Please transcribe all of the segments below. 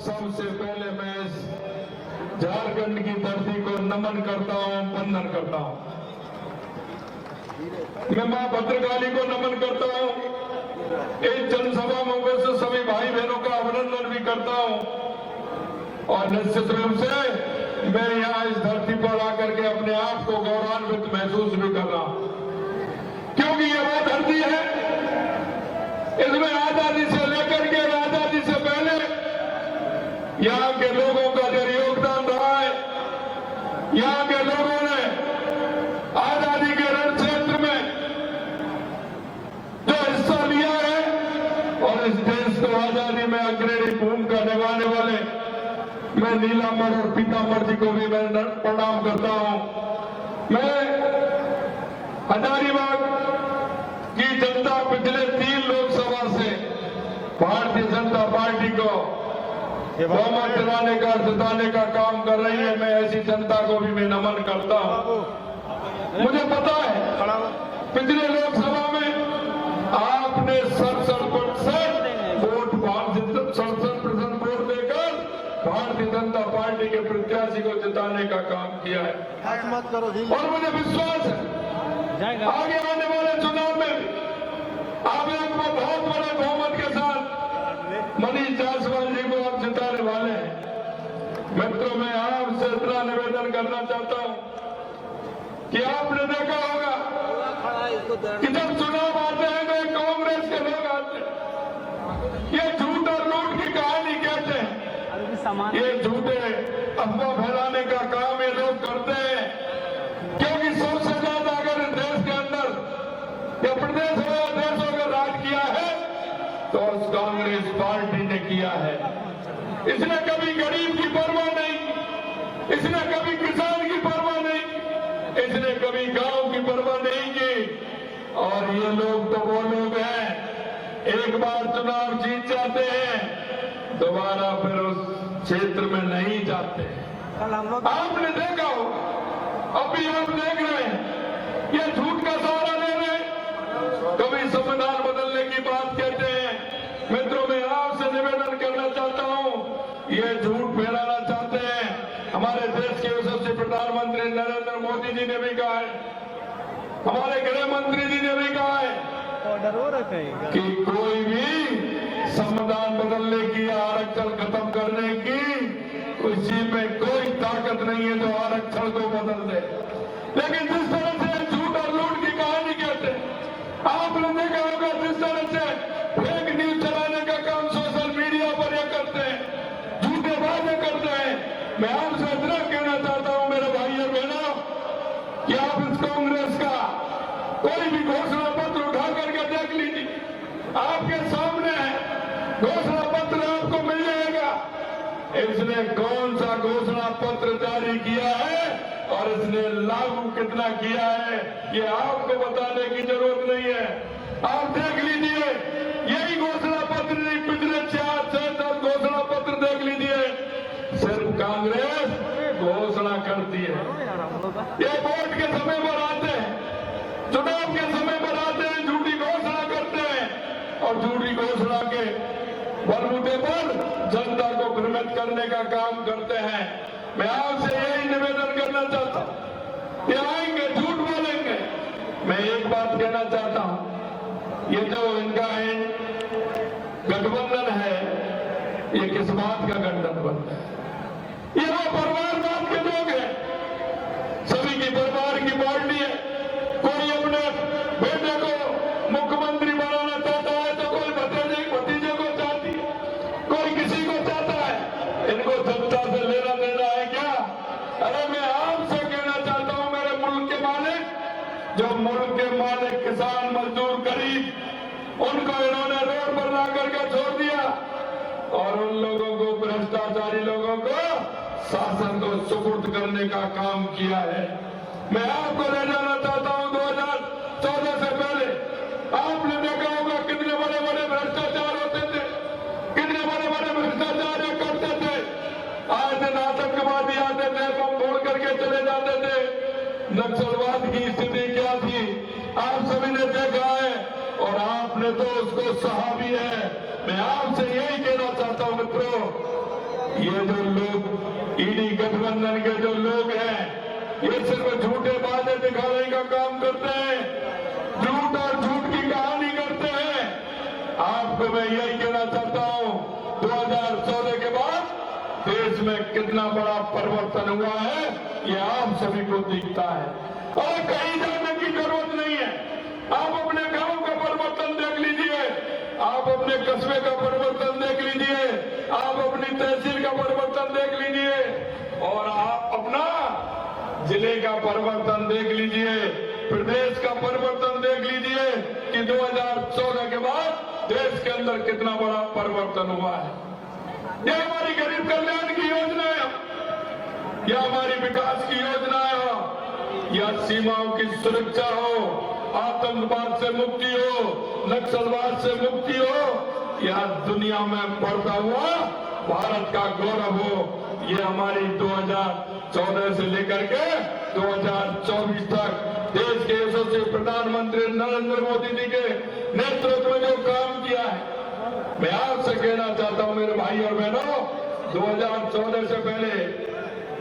सबसे पहले मैं इस झारखंड की धरती को नमन करता हूं, वंदन करता हूं। मैं मां भद्रकाली को नमन करता हूं। इस जनसभा में उपस्थित सभी भाई बहनों का अभिनंदन भी करता हूं और निश्चित रूप से मैं यहां इस धरती पर आकर के अपने आप को गौरवान्वित महसूस भी कर रहा हूं, क्योंकि ये वो धरती है, इसमें आजादी से लेकर के आजादी से पहले यहाँ के लोगों का जो योगदान रहा है, यहाँ के लोगों ने आजादी के रण क्षेत्र में जो हिस्सा लिया है और इस देश को आजादी में अग्रणी भूमिका निभाने वाले मैं नीलांबर और पीतांबर जी को भी मैं प्रणाम करता हूं। मैं हजारीबाग की जनता पिछले 3 लोकसभा से भारतीय जनता पार्टी को बहुमत दिलाने का जिताने का काम कर रही है। मैं ऐसी जनता को भी मैं नमन करता हूं। मुझे पता है पिछले लोकसभा में आपने 67% वोट 67% वोट देकर भारतीय जनता पार्टी के प्रत्याशी को जिताने का काम किया है और मुझे विश्वास है आगे आने वाले चुनाव में आप लोग को बहुत बड़े बहुमत के साथ मनीष जायसवाल जी को आप जिताने वाले हैं। मित्रों, मैं आपसे इतना निवेदन करना चाहता हूं कि आपने देखा होगा कि जब चुनाव आते हैं तो कांग्रेस के लोग आते हैं, ये झूठ और लूट की कहानी कहते हैं, ये झूठे अफवाह फैलाने का काम ये लोग करते हैं, क्योंकि सबसे ज्यादा अगर देश के अंदर या प्रदेश हो या देशों का राज किया है तो उस कांग्रेस पार्टी ने किया है। इसने कभी गरीब की परवाह नहीं, इसने कभी किसान की परवाह नहीं, इसने कभी गांव की परवाह नहीं की। और ये लोग तो वो लोग हैं, एक बार चुनाव जीत जाते हैं, दोबारा फिर उस क्षेत्र में नहीं जाते। आपने देखा हो, अभी आप देख रहे हैं, ये झूठ का सहारा ले रहे हैं, कभी संविधान बदलने की बात कहते हैं। मित्रों, मैं आपसे निवेदन करना चाहता हूं, ये झूठ फैलाना चाहते हैं। हमारे देश के यशस्वी प्रधानमंत्री नरेंद्र मोदी जी ने भी कहा है, हमारे गृह मंत्री जी ने भी कहा है कि कोई भी संविधान बदलने की, आरक्षण खत्म करने की किसी में कोई ताकत नहीं है जो आरक्षण को बदल दे। लेकिन जिस तरह से झूठ और लूट की कहानी कहते हैं, आपने देखा होगा जिस तरह से फेक न्यूज चलाने का काम सोशल मीडिया पर ये करते हैं, झूठे वादे करते हैं। मैं आपसे इतना कहना चाहता हूं मेरे भाई और बहनों कि आप इस कांग्रेस का कोई भी घोषणा पत्र उठा करके देख लीजिए, आपके सामने है, घोषणा पत्र आपको मिल जाएगा। इसने कौन सा घोषणा पत्र जारी किया है और इसने लागू कितना किया है, ये आपको बताने की जरूरत नहीं है। आप देख लीजिए, यही घोषणा पत्र नहीं, पिछले 4-6 घोषणा पत्र देख लीजिए, सिर्फ कांग्रेस घोषणा करती है। ये वोट के समय पर आते हैं, चुनाव के समय पर आते हैं, झूठी घोषणा करते हैं और झूठी घोषणा के बलबूते पर जनता को भ्रमित करने का काम करते हैं। मैं आपसे यही निवेदन करना चाहता हूं, ये आएंगे झूठ बोलेंगे। मैं एक बात कहना चाहता हूं, ये जो इनका गठबंधन है, ये किस बात का गठबंधन है? ये वो परिवारवाद के लोग हैं, सभी की परिवार की पार्टी है। कोई अपने बेटे को मुख्यमंत्री बनाना चाहता है तो कोई भतीजे को चाहती है, कोई किसी को चाहता है। इनको जनता से लेना देना है क्या? अरे मैं आपसे कहना चाहता हूं मेरे मुल्क के मालिक, जो मुल्क के मालिक किसान, मजदूर, गरीब, उनको इन्होंने रोड पर ला करके छोड़ दिया और उन लोगों को, भ्रष्टाचारी लोगों को शासन को सुपुर्द करने का काम किया है। मैं आपको ले जाना चाहता हूं 2014 से पहले आपने देखा होगा कितने बड़े बड़े भ्रष्टाचार होते थे, कितने बड़े बड़े भ्रष्टाचार करते थे। आए दिन आतंकवादी आते थे, बम फोड़ करके चले जाते थे। नक्सलवाद की स्थिति क्या थी आप सभी ने देखा है और आपने तो उसको सहा भी है। मैं आपसे यही कहना चाहता हूं मित्रों, ये जो लोग ईडी गठबंधन के जो लोग हैं, ये सिर्फ झूठे वादे दिखाने का काम करते हैं, झूठ और झूठ की कहानी करते हैं। आपको मैं यही कहना चाहता हूं, 2014 के बाद देश में कितना बड़ा परिवर्तन हुआ है ये आप सभी को दिखता है, और कहीं जाने की जरूरत नहीं है। आप अपने गांव का परिवर्तन देख लीजिए, आप अपने कस्बे का परिवर्तन देख लीजिए, आप अपनी तहसील का परिवर्तन देख लीजिए, और आप अपना जिले का परिवर्तन देख लीजिए, प्रदेश का परिवर्तन देख लीजिए कि 2014 के बाद देश के अंदर कितना बड़ा परिवर्तन हुआ है। यह हमारी गरीब कल्याण की योजना है, यह हमारी विकास की योजना है, यह सीमाओं की सुरक्षा हो, आतंकवाद से मुक्ति हो, नक्सलवाद से मुक्ति हो, यह दुनिया में बढ़ता हुआ भारत का गौरव हो। ये हमारी 2014 से लेकर के 2024 तक देश के यशस्वी प्रधानमंत्री नरेंद्र मोदी जी के नेतृत्व में जो काम किया है, मैं आपसे कहना चाहता हूं मेरे भाई और बहनों, 2014 से पहले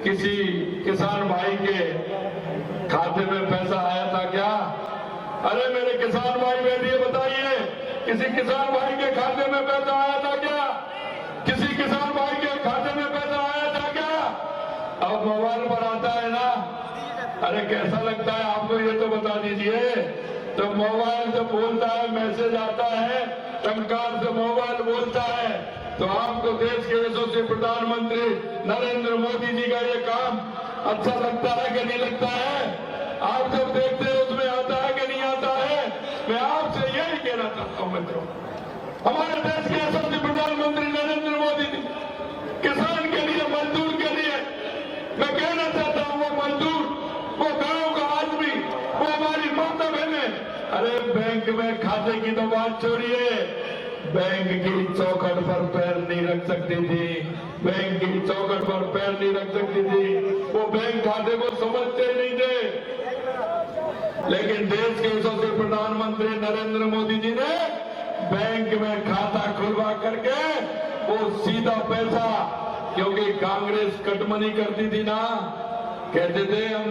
किसी किसान भाई के खाते में पैसा आया था क्या? अरे मेरे किसान भाई बैठिए, बताइए, किसी किसान भाई के खाते में पैसा आया था क्या? किसी किसान भाई के खाते में पैसा आया था क्या? अब मोबाइल पर आता है ना, अरे कैसा लगता है आपको ये तो बता दीजिए। तो मोबाइल से बोलता है, मैसेज आता है, टंकार से मोबाइल बोलता है, तो आपको देश के यशस्वी प्रधानमंत्री नरेंद्र मोदी जी का ये काम अच्छा लगता है कि नहीं लगता है? आप जब देखते हैं उसमें आता है कि नहीं आता है? मैं आपसे यही कहना चाहता हूं मित्रों, हमारे देश के यशस्वी प्रधानमंत्री नरेंद्र मोदी जी किसान के लिए, मजदूर के लिए, मैं कहना चाहता हूं, वो मजदूर, वो गांव का आदमी, वो हमारी माता बहनें, अरे बैंक में खाते की तो बात छोड़िए, बैंक की चौखट पर पैर नहीं रख सकती थी, बैंक की चौखट पर पैर नहीं रख सकती थी, वो बैंक खाते को समझते नहीं थे। लेकिन देश के यशस्वी प्रधानमंत्री नरेंद्र मोदी जी ने बैंक में खाता खुलवा करके वो सीधा पैसा, क्योंकि कांग्रेस कटमनी करती थी ना, कहते थे हम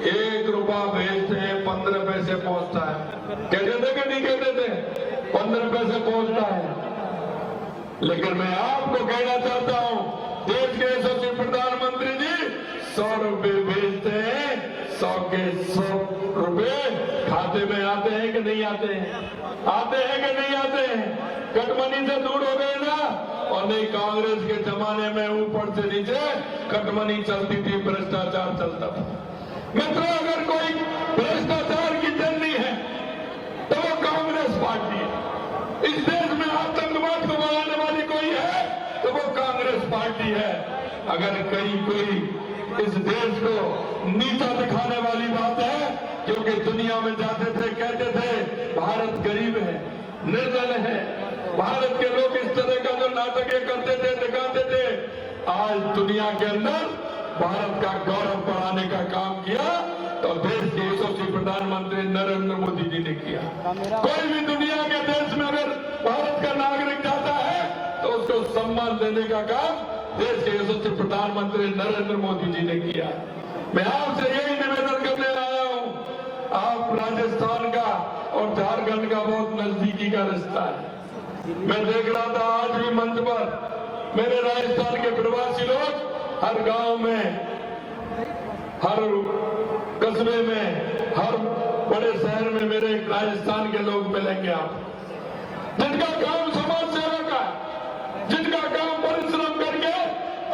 1 रुपया भेजते हैं 15 पैसे पहुंचता है, कहते थे कि नहीं कहते थे? 15 पैसे पहुंचता है। लेकिन मैं आपको कहना चाहता हूं, देश के यशस्वी प्रधानमंत्री जी 100 रुपए भेजते हैं, 100 के 100 रुपए खाते में आते हैं कि नहीं आते हैं? आते हैं कि नहीं आते हैं? कटमनी से दूर हो गए ना। और नहीं, कांग्रेस के जमाने में ऊपर से नीचे कटमनी चलती थी, भ्रष्टाचार चलता था। मित्रों, अगर कोई भ्रष्टाचार की जननी है तो वो कांग्रेस पार्टी है। इस देश में आतंकवाद को बढ़ाने वाली कोई है तो वो कांग्रेस पार्टी है। अगर कहीं कोई इस देश को नीचा दिखाने वाली बात है, क्योंकि दुनिया में जाते थे कहते थे भारत गरीब है, निर्धन है, भारत के लोग इस तरह का जो नाटक करते थे, दिखाते थे, आज दुनिया के अंदर भारत का गौरव बढ़ाने का काम किया तो देश के यशस्वी प्रधानमंत्री नरेंद्र मोदी जी ने किया। कोई भी दुनिया के देश में अगर भारत का नागरिक जाता है तो उसको सम्मान देने का काम देश के यशस्वी प्रधानमंत्री नरेंद्र मोदी जी ने किया। मैं आपसे यही निवेदन करने आया हूं, आप राजस्थान का और झारखंड का बहुत नजदीकी का रिश्ता है। मैं देख रहा था आज भी मंच पर मेरे राजस्थान के प्रवासी लोग हर गांव में, हर कस्बे में, हर बड़े शहर में मेरे राजस्थान के लोग मिलेंगे आप, जिनका काम समाज सेवा का, जिनका काम परिश्रम करके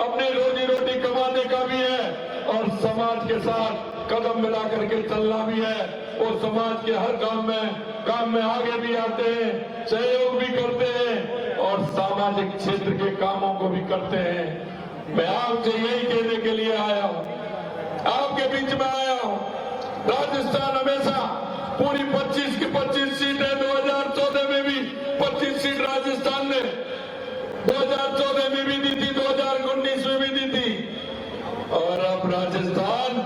अपनी रोजी रोटी कमाने का भी है और समाज के साथ कदम मिला करके चलना भी है। वो समाज के हर काम में आगे भी आते हैं, सहयोग भी करते हैं और सामाजिक क्षेत्र के कामों को भी करते हैं। मैं आपसे यही कहने के लिए आया हूं, आपके बीच में आया हूं। राजस्थान हमेशा पूरी 25 की 25 सीट है, 2014 में भी 25 सीट राजस्थान ने 2014 में भी दी थी, 2019 में भी दी थी, और अब राजस्थान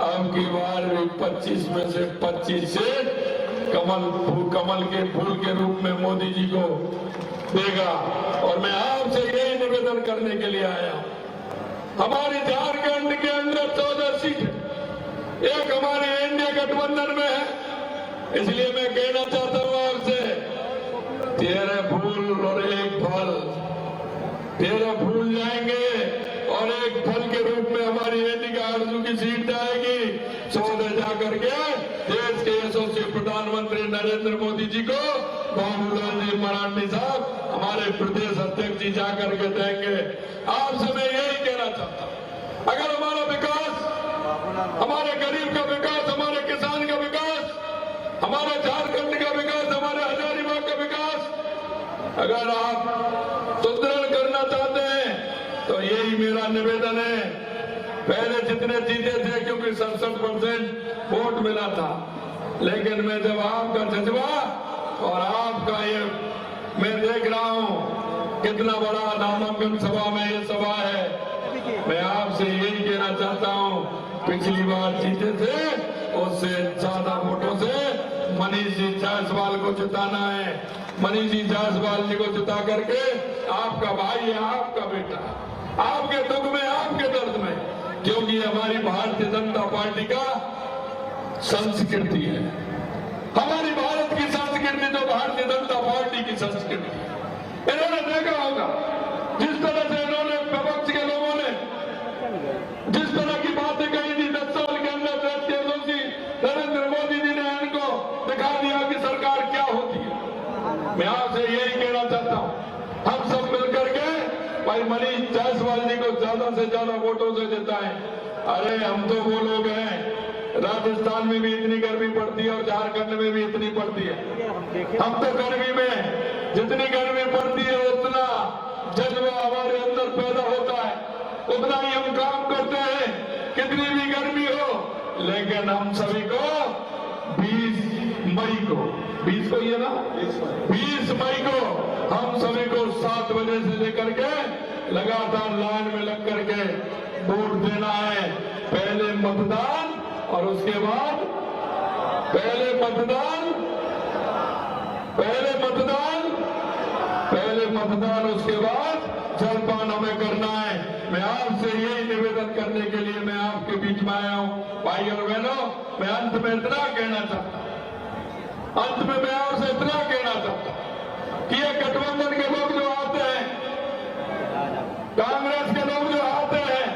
अब की बार भी 25 में से 25 सीट कमल के फूल के रूप में मोदी जी को देगा और मैं आपसे यही निवेदन करने के लिए आया हूं। हमारी झारखंड के अंदर 14 सीट है, एक हमारे एनडीए गठबंधन में है। इसलिए मैं कहना चाहता हूं आपसे, 13 फूल और एक फल, 13 फूल जाएंगे और एक फल के रूप में हमारी एनडीए का आरजू की सीट जाएगी। 14 जाकर के देश के यशस्वी प्रधानमंत्री नरेंद्र मोदी जी को बाबूलाल जी मरांडी साहब हमारे प्रदेश अध्यक्ष जी जाकर के देंगे। आपसे मैं यही कहना चाहता हूं, अगर हमारा विकास, हमारे गरीब का विकास, हमारे किसान का विकास, हमारे झारखंड का विकास, हमारे हजारीबाग का विकास अगर आप सुदृढ़ करना चाहते हैं तो यही मेरा निवेदन है। पहले जितने जीते थे क्योंकि 67% वोट मिला था, लेकिन मैं जब आपका जज्बा और आपका ये मैं देख रहा हूं कितना बड़ा नामांकन सभा में ये सभा है, मैं आपसे यही कहना चाहता हूं, पिछली बार जीते थे उससे ज्यादा वोटों से मनीष जी जायसवाल को जिताना है। मनीष जी जायसवाल जी को जिता करके आपका भाई है, आपका बेटा, आपके दुख में, आपके दर्द में, क्योंकि हमारी भारतीय जनता पार्टी का संस्कृति है। हमारी भारत की संस्कृति तो भारतीय जनता पार्टी की संस्कृति है। इन्होंने देखा होगा जिस तरह से इन्होंने विपक्ष के लोगों ने जिस तरह की बातें कही थी 10 साल के अंदर, देश के यशस्वी नरेंद्र मोदी जी ने इनको दिखा दिया कि सरकार क्या होती है। मैं आपसे यही कहना चाहता हूं, हम सब मिलकर के भाई मनीष जायसवाल जी को ज्यादा से ज्यादा वोटों से जिताएं। अरे हम तो वो लोग हैं, राजस्थान में भी इतनी गर्मी पड़ती है और झारखंड में भी इतनी पड़ती है। हम तो गर्मी में जितनी गर्मी पड़ती है उतना जज्बा हमारे अंदर पैदा होता है, उतना ही हम काम करते हैं कितनी भी गर्मी हो। लेकिन हम सभी को 20 मई को 20 को ये ना 20 मई को हम सभी को 7 बजे से लेकर के लगातार लाइन में लग करके वोट देना है। पहले मतदान और उसके बाद पहले मतदान उसके बाद जलपान हमें करना है। मैं आपसे यही निवेदन करने के लिए मैं आपके बीच में आया हूं। भाई और बहनों, मैं अंत में इतना कहना चाहता हूं, मैं आपसे इतना कहना चाहता हूं कि ये गठबंधन के लोग जो आते हैं, कांग्रेस के लोग जो आते हैं,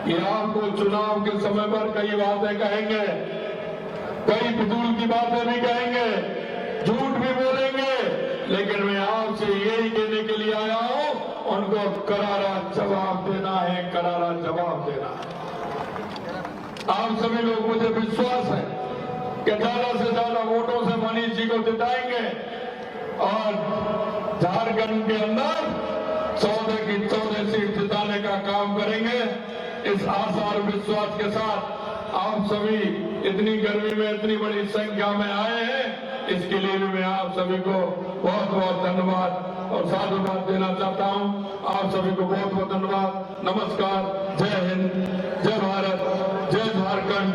ये आपको चुनाव के समय पर कई बातें कहेंगे, कई फिजूल की बातें भी कहेंगे, झूठ भी बोलेंगे, लेकिन मैं आपसे यही कहने के लिए आया हूं, उनको करारा जवाब देना है, करारा जवाब देना है। आप सभी लोग, मुझे विश्वास है कि ज्यादा से ज्यादा वोटों से मनीष जी को जिताएंगे और झारखंड के अंदर 14 की 14 सीट जिताने का काम करेंगे। इस आशा और विश्वास के साथ आप सभी इतनी गर्मी में इतनी बड़ी संख्या में आए हैं, इसके लिए भी मैं आप सभी को बहुत बहुत धन्यवाद और साधुवाद देना चाहता हूं। आप सभी को बहुत बहुत धन्यवाद। नमस्कार, जय हिंद, जय भारत, जय झारखंड।